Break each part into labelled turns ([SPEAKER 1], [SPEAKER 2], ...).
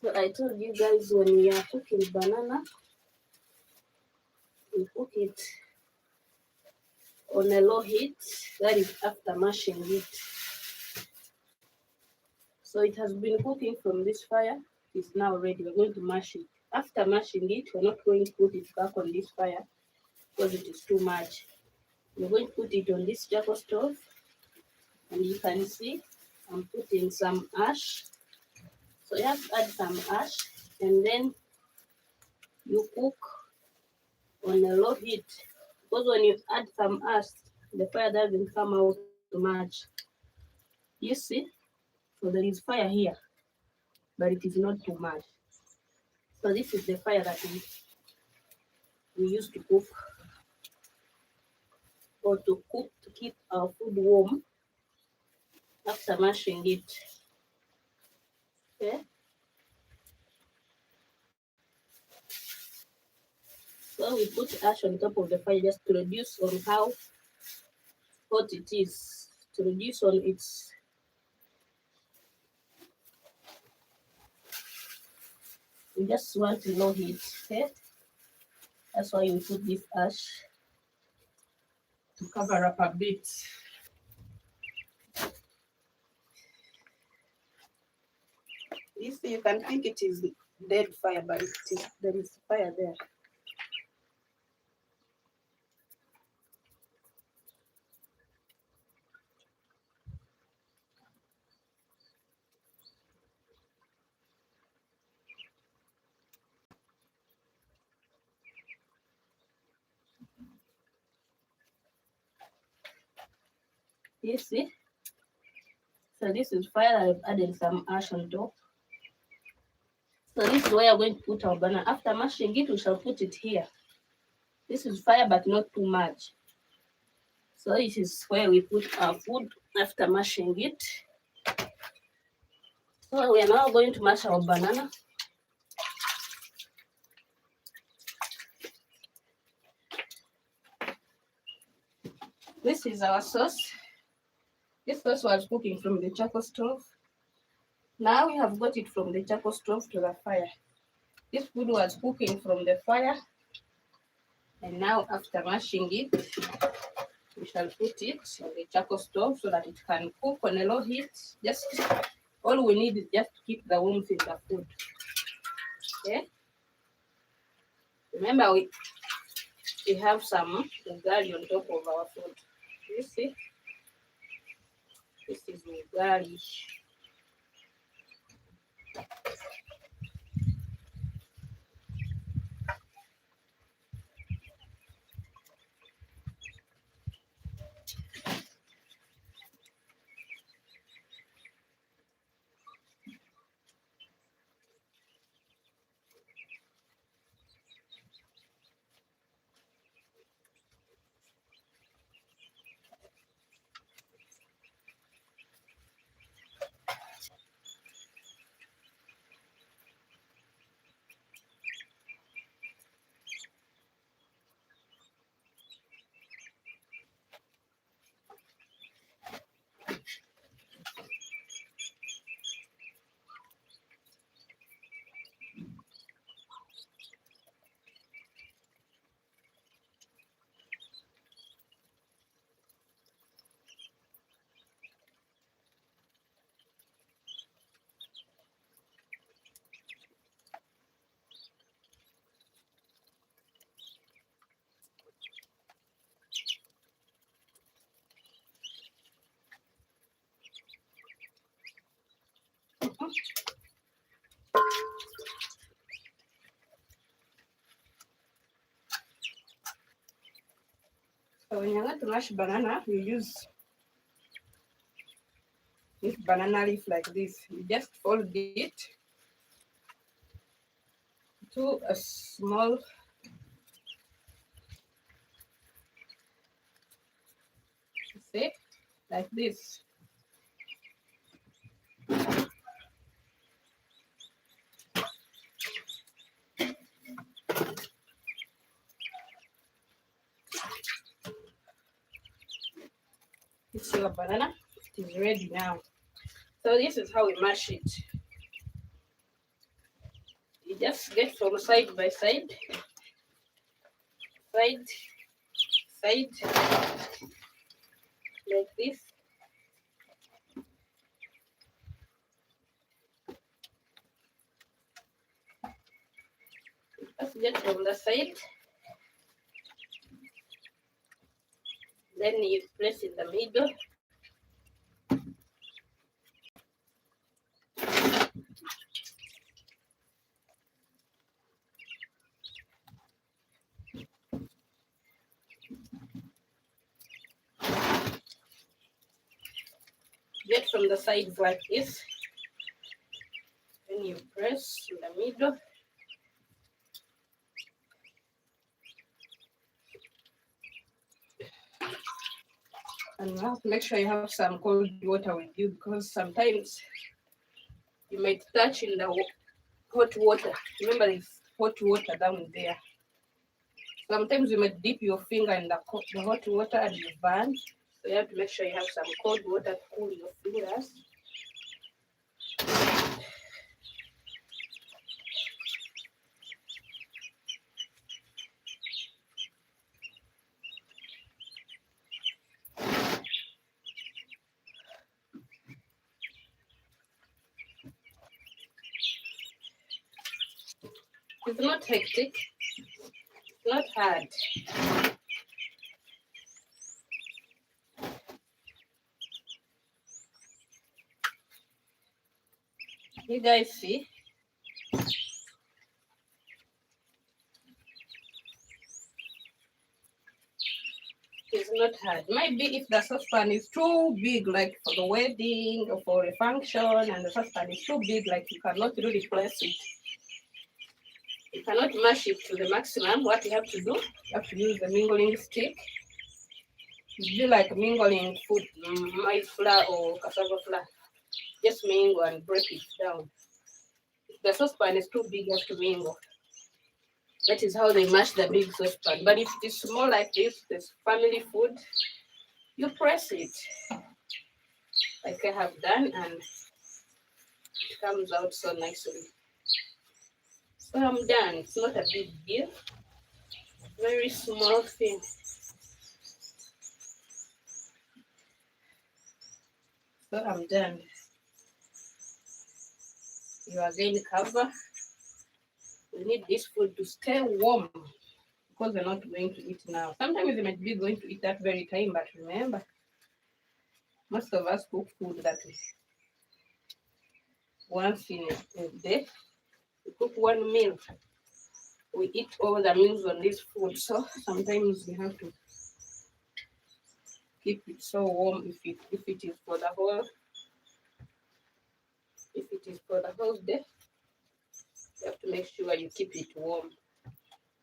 [SPEAKER 1] So I told you guys when we are cooking banana, we cook it on a low heat, that is after mashing it. So it has been cooking from this fire, it's now ready. We're going to mash it. After mashing it, we're not going to put it back on this fire because it is too much. We're going to put it on this charcoal stove, and you can see I'm putting some ash. So you have to add some ash, and then you cook on a low heat, because when you add some ash, the fire doesn't come out too much. You see? So there is fire here, but it is not too much. So this is the fire that we use to cook, or to cook to keep our food warm after mashing it. Okay? So we put ash on top of the fire just to reduce on how hot it is, to reduce on its we just want low heat. Okay? That's why we put this ash to cover up a bit. You see, you can think it is dead fire, but there is fire there. You see? So this is fire. I've added some ash on top. So this is where I'm going to put our banana. After mashing it, we shall put it here. This is fire, but not too much. So this is where we put our food after mashing it. So we are now going to mash our banana. This is our sauce. This sauce was cooking from the charcoal stove. Now we have got it from the charcoal stove to the fire. This food was cooking from the fire. And now after mashing it, we shall put it on the charcoal stove so that it can cook on a low heat. Just all we need is just to keep the warmth in the food. Okay? Remember, we have some ugali on top of our food. You see? This is ugali. So when you're going to mash banana, you use this banana leaf like this. You just fold it to a small shape like this. It's your banana. It is ready now. So this is how we mash it. You just get from side by side, side, like this. Just get from the side, then you press in the middle. Get from the sides like this, then you press in the middle. And now make sure you have some cold water with you, because sometimes you might touch in the hot water. Remember, there's hot water down there. Sometimes you might dip your finger in the hot water and you burn. So you have to make sure you have some cold water to cool your fingers. It's not hectic, it's not hard. You guys see? It's not hard. Maybe if the saucepan is too big, like for the wedding or for a function, and the saucepan is too big, like you cannot really place it. You cannot mash it to the maximum. What you have to do, you have to use the mingling stick. It'd be like mingling food, maize flour or cassava flour. Just mingle and break it down. If the saucepan is too big, you have to mingle. That is how they mash the big saucepan. But if it is small like this family food, you press it like I have done, and it comes out so nicely. So I'm done. It's not a big deal. Very small thing. So I'm done. You again cover. We need this food to stay warm, because we're not going to eat now. Sometimes we might be going to eat that very time, but remember, most of us cook food that is once in a day. We cook one meal. We eat all the meals on this food, so sometimes we have to keep it so warm. If it is for the whole day, you have to make sure you keep it warm.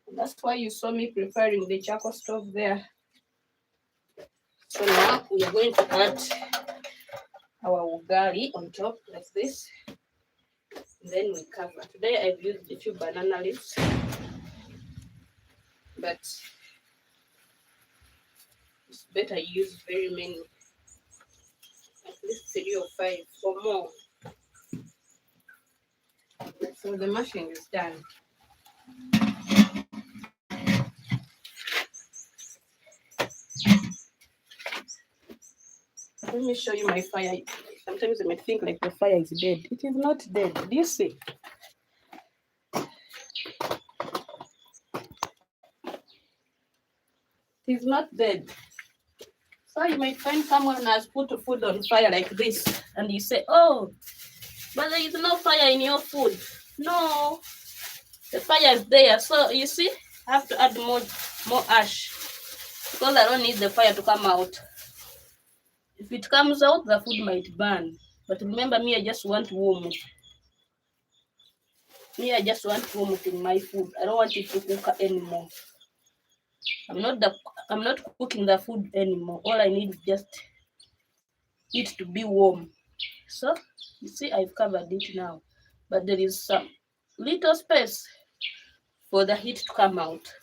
[SPEAKER 1] And that's why you saw me preparing the charcoal stove there. So now we are going to add our ugali on top like this. And then we cover. Today I've used a few banana leaves, but it's better use very many, at least 3 or 5 or more. So the mashing is done. Let me show you my fire. Sometimes you might think like the fire is dead. It is not dead. Do you see? It is not dead. So you might find someone has put food on fire like this, and you say, oh, but there is no fire in your food. No, the fire is there. So you see, I have to add more ash, because I don't need the fire to come out. If it comes out, the food might burn. But remember, me, I just want warmth. Me, I just want warmth in my food. I don't want it to cook anymore. I'm not cooking the food anymore. All I need is just it to be warm. So you see, I've covered it now, but there is some little space for the heat to come out.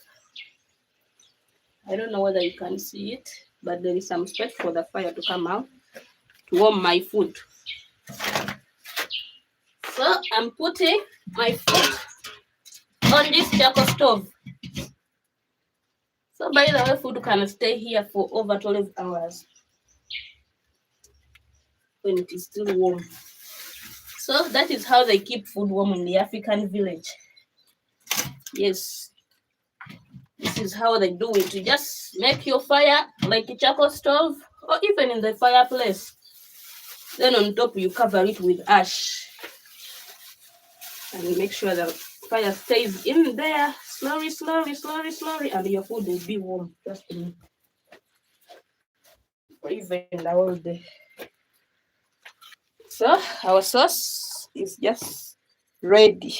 [SPEAKER 1] I don't know whether you can see it, but there is some space for the fire to come out to warm my food. So I'm putting my food on this charcoal stove. So by the way, food can stay here for over 12 hours when it is still warm. So that is how they keep food warm in the African village. Yes, this is how they do it. You just make your fire like a charcoal stove or even in the fireplace. Then on top you cover it with ash and make sure the fire stays in there slowly, and your food will be warm. Trust me. For even the whole day. So our sauce is just ready.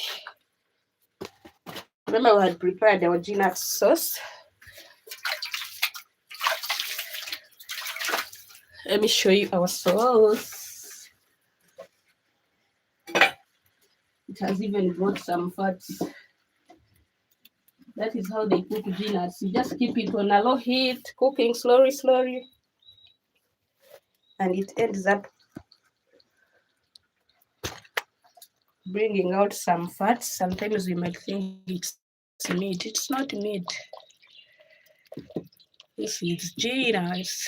[SPEAKER 1] Remember, we had prepared our Ginax sauce. Let me show you our sauce. It has even got some fats. That is how they cook Ginax. You just keep it on a low heat, cooking slowly, and it ends up bringing out some fats. Sometimes you might think it's meat. It's not meat. This is Ginax.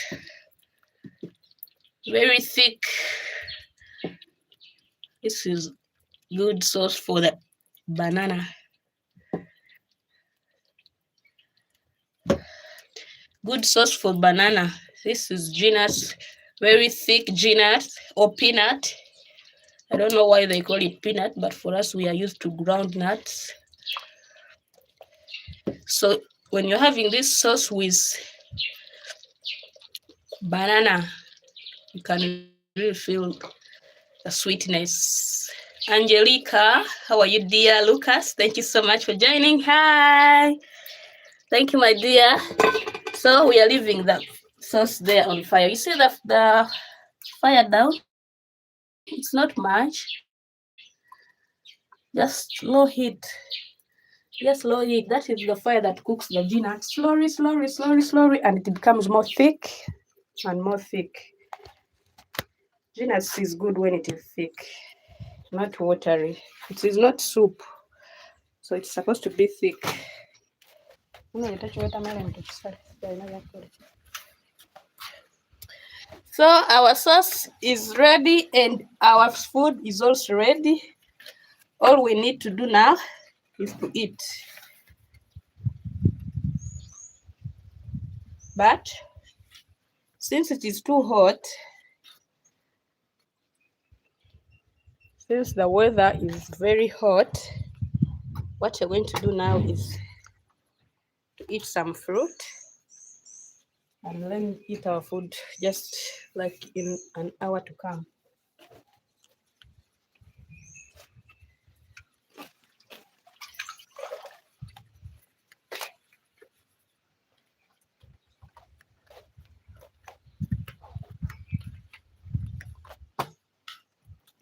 [SPEAKER 1] Very thick. This is good sauce for the banana. Good sauce for banana. This is Ginax. Very thick Ginax or peanut. I don't know why they call it peanut, but for us we are used to ground nuts. So when you're having this sauce with banana, you can really feel the sweetness. Angelica, how are you, dear? Lucas, thank you so much for joining. Hi. Thank you, my dear. So we are leaving the sauce there on fire. You see the fire down? It's not much. Just low heat. Just low heat. That is the fire that cooks the Ginax slowly, and it becomes more thick and more thick. Ginax is good when it is thick, not watery. It is not soup, so it's supposed to be thick. So our sauce is ready and our food is also ready. All we need to do now is to eat. But since it is too hot, since the weather is very hot, what we're going to do now is to eat some fruit and then eat our food just like in an hour to come.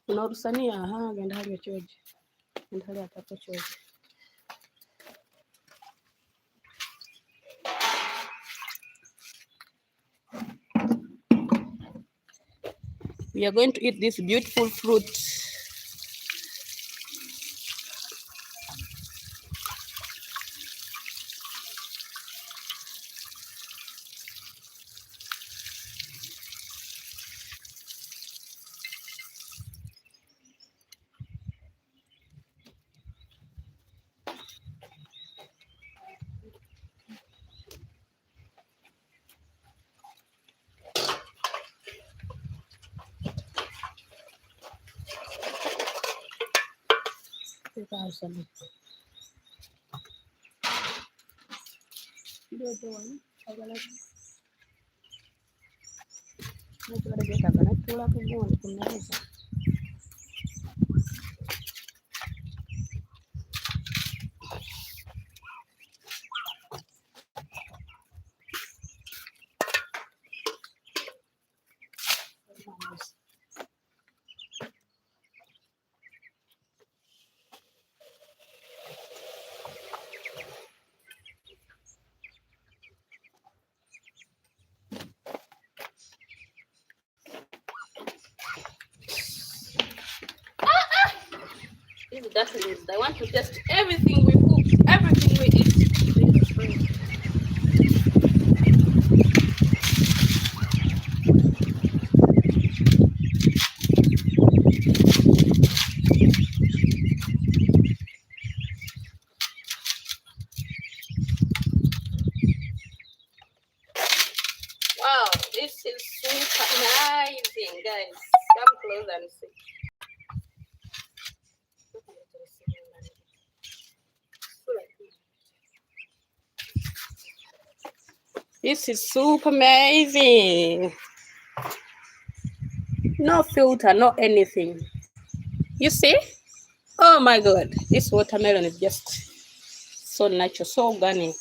[SPEAKER 1] Unarusania genda hali choje. Genda hali atapo choje. We are going to eat this beautiful fruit. That is, I want to test everything we cook. This is super amazing, guys. Come close and see. This is super amazing. No filter, no anything. You see? Oh my god, this watermelon is just so natural, so organic.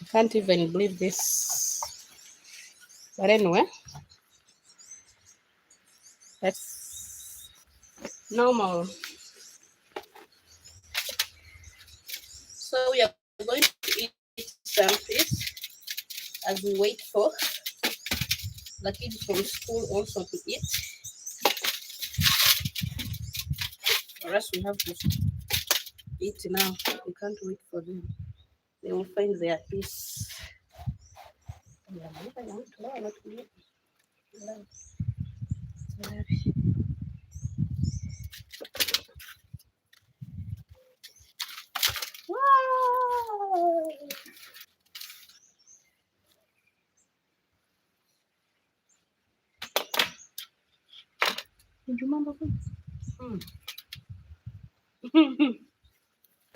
[SPEAKER 1] I can't even believe this. But anyway, that's normal. So we are going to eat some fish as we wait for the kids from school also to eat. Or else we have to eat now. We can't wait for them. They will find their peace. Wow!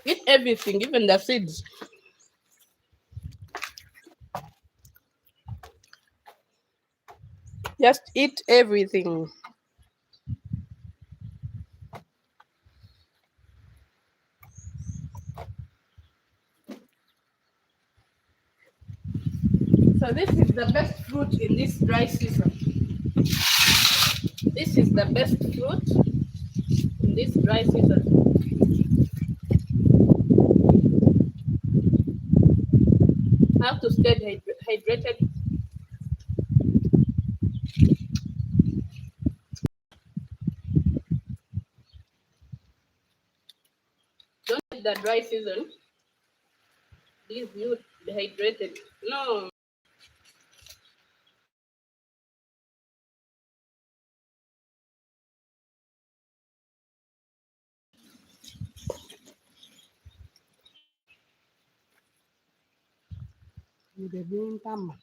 [SPEAKER 1] Eat everything, even the seeds. Just eat everything. So this is the best fruit in this dry season. This is the best fruit in this dry season. Have to stay hydrated. Don't let the dry season leave you dehydrated. No. Ndebintama.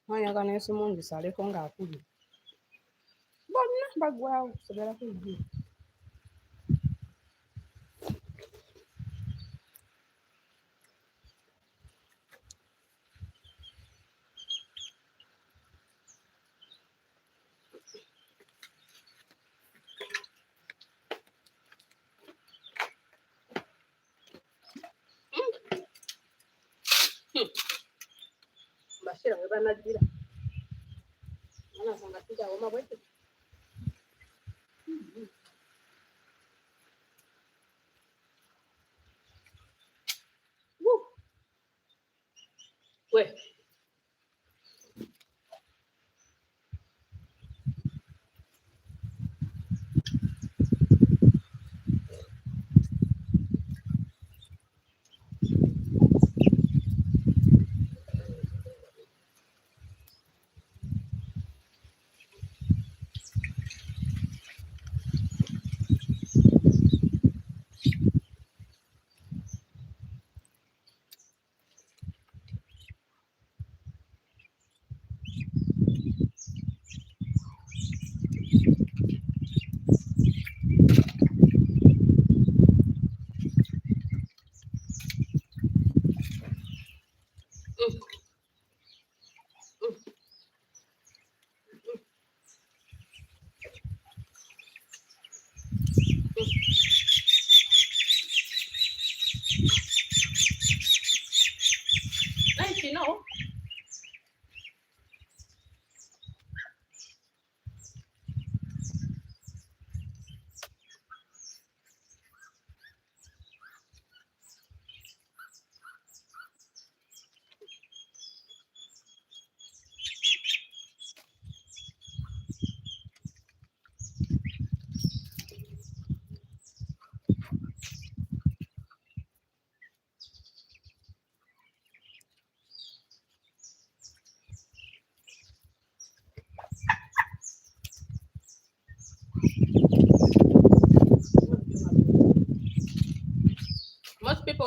[SPEAKER 1] Mwanya kanesi mungi saleko ngakuli. Bonna bagwawo kusigala kujja. Bashira we banagira. Mwana sanga tija woma bwete. Woo. We.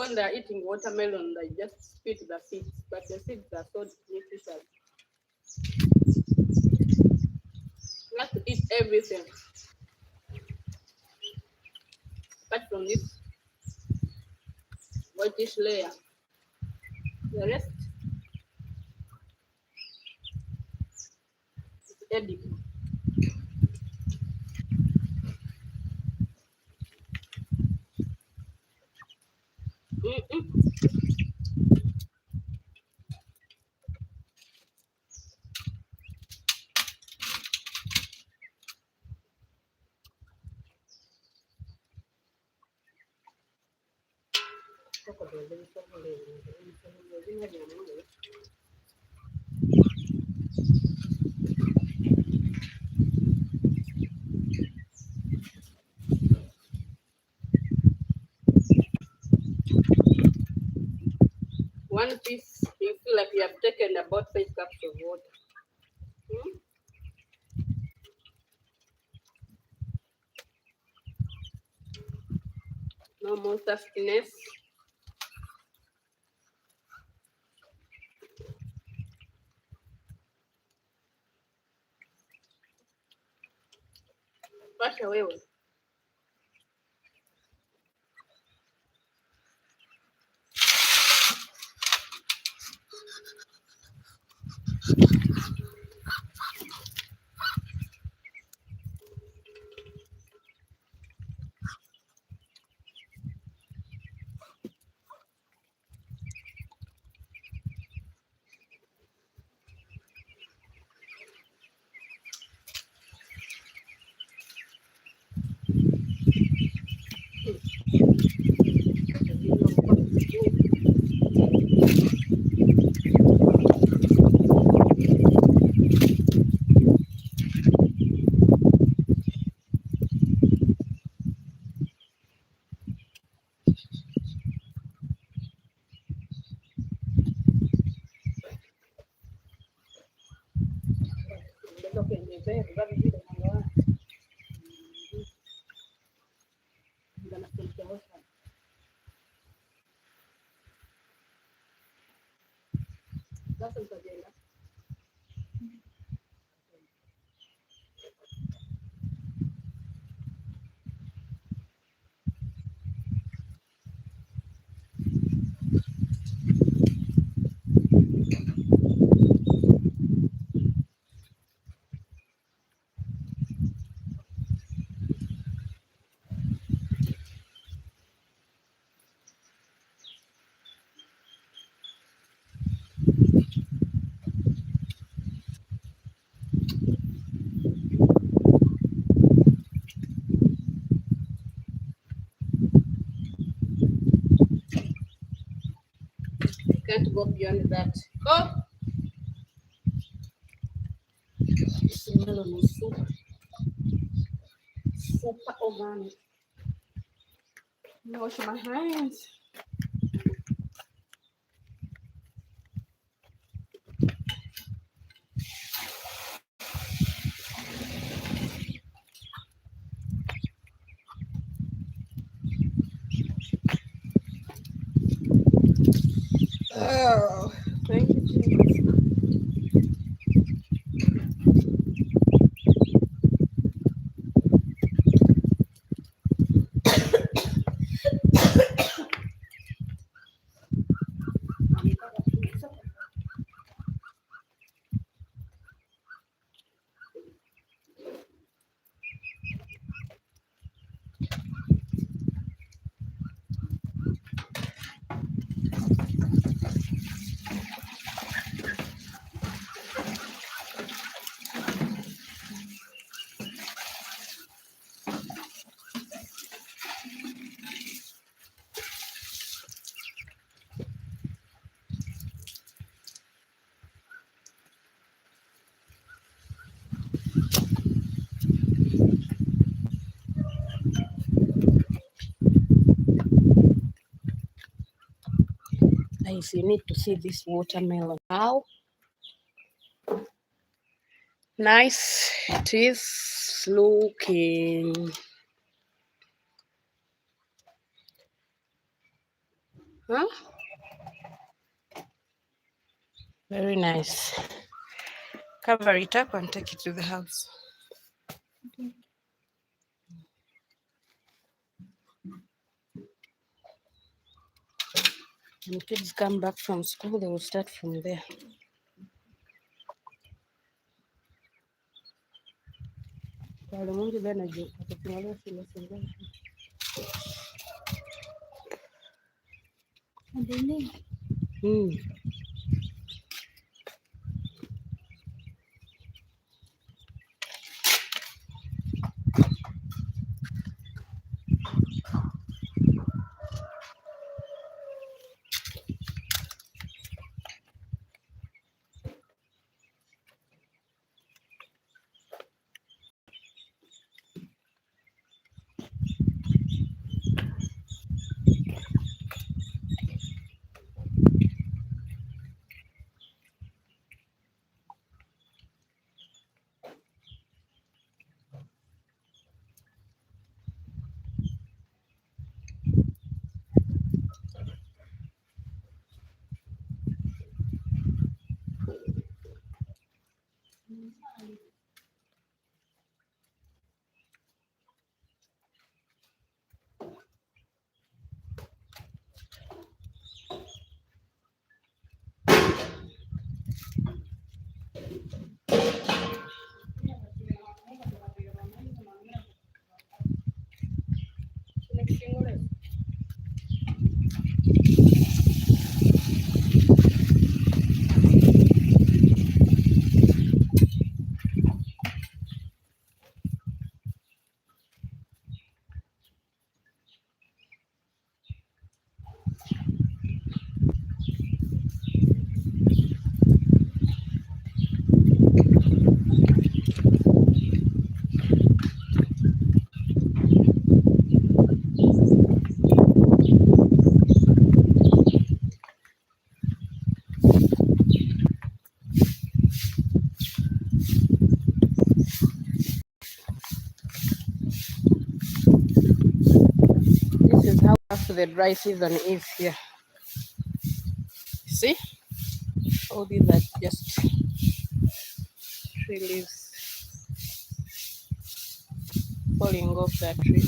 [SPEAKER 1] when they're eating watermelon, they just spit the seeds, but the seeds are so nutritious. You have to eat everything, apart from this whitish layer. The rest is edible. Mm-mm. One piece, you feel like you have taken about 5 cups of water. Mm? No more thirstiness. Wash away. You can't go beyond that. Oh, this melon is super organic. Wash my hands. Oh, thank you, Jesus. Guys, you need to see this watermelon. How nice it is looking. Huh? Very nice. Cover it up and take it to the house.
[SPEAKER 2] Okay.
[SPEAKER 1] When kids come back from school, they will start from there. Wale mwingi bana je atatumaliza shule sasa.
[SPEAKER 2] Endelee.
[SPEAKER 1] This is how after the dry season is here. See? All these are just tree leaves falling off that tree.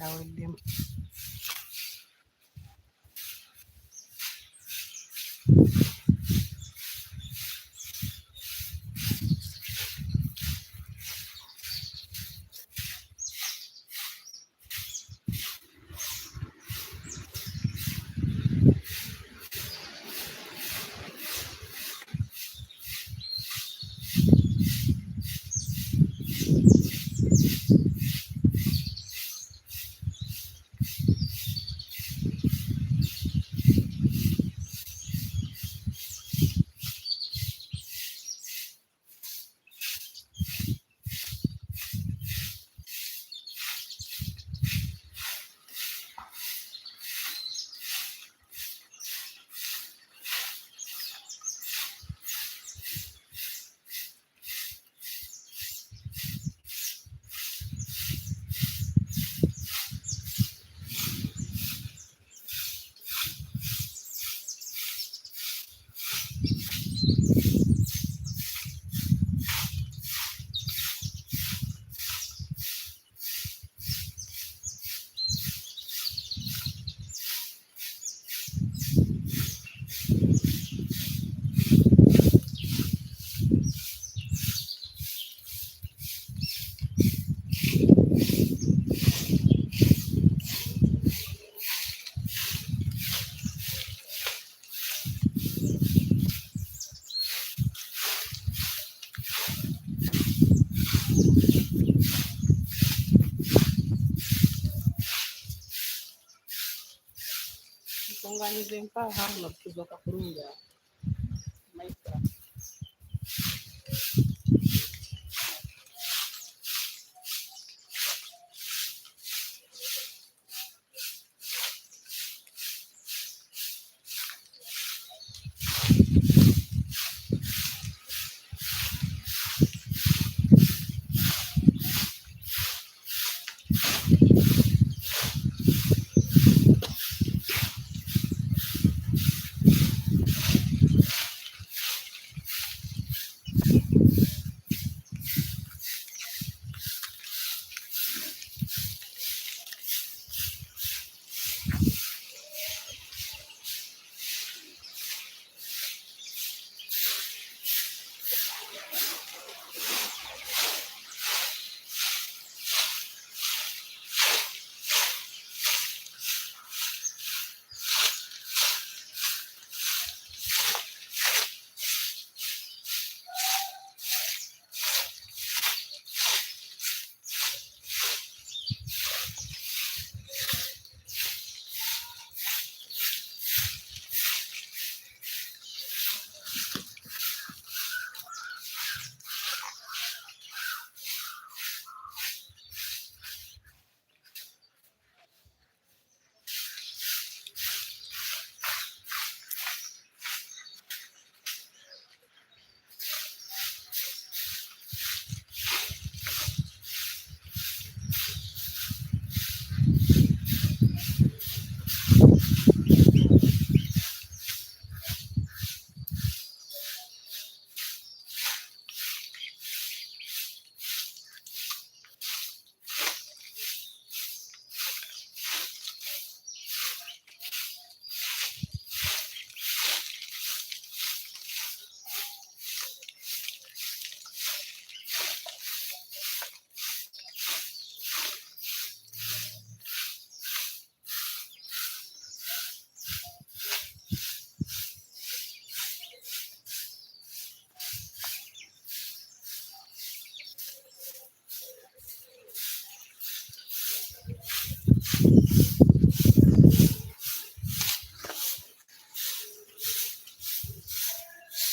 [SPEAKER 1] kaweddemu. Mkunganize mpaha unakutuzoka kurunga maisha.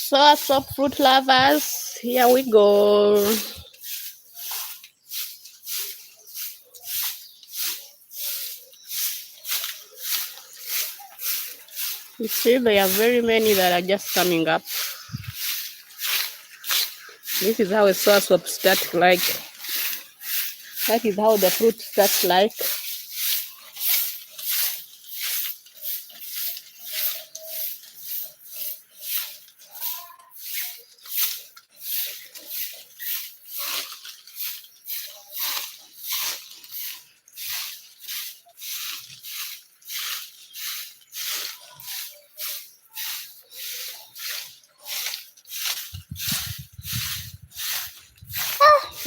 [SPEAKER 1] So what's up, fruit lovers? Here we go. You see, there are very many that are just coming up. This is how a sour sop starts like. That is how the fruit starts like.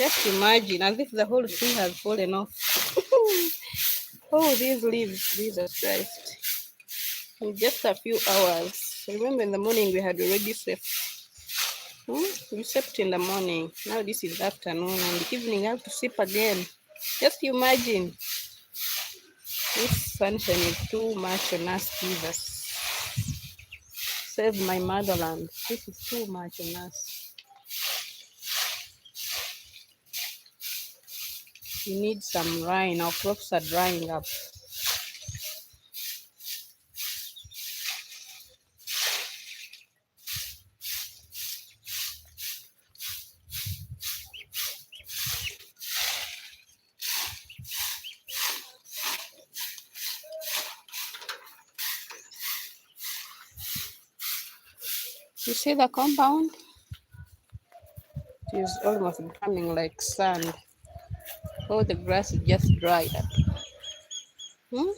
[SPEAKER 1] Just imagine, as if the whole tree has fallen off. Oh, these leaves, Jesus Christ. In just a few hours. Remember in the morning we had already slept. We slept in the morning. Now this is afternoon and evening I have to sleep again. Just imagine. This sunshine is too much on us, Jesus. Save my motherland. This is too much on us. We need some rain. Our crops are drying up. You see the compound? It is almost becoming like sand. Oh, the grass is just dried up. Hmm?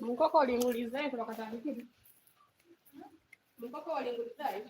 [SPEAKER 1] Mkoko ulingulizaje kutoka tafikiri? Mkoko ulingulizaje?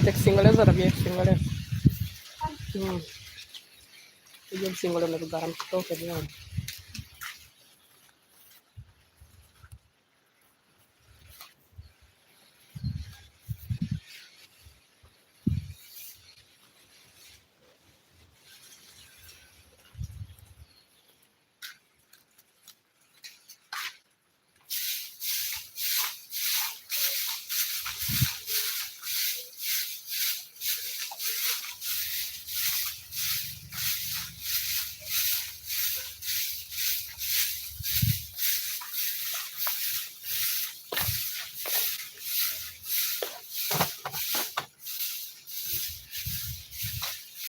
[SPEAKER 3] Te kisingoleza rabia kisingoleza. Ije kisingoleza kugaram kutoka jioni.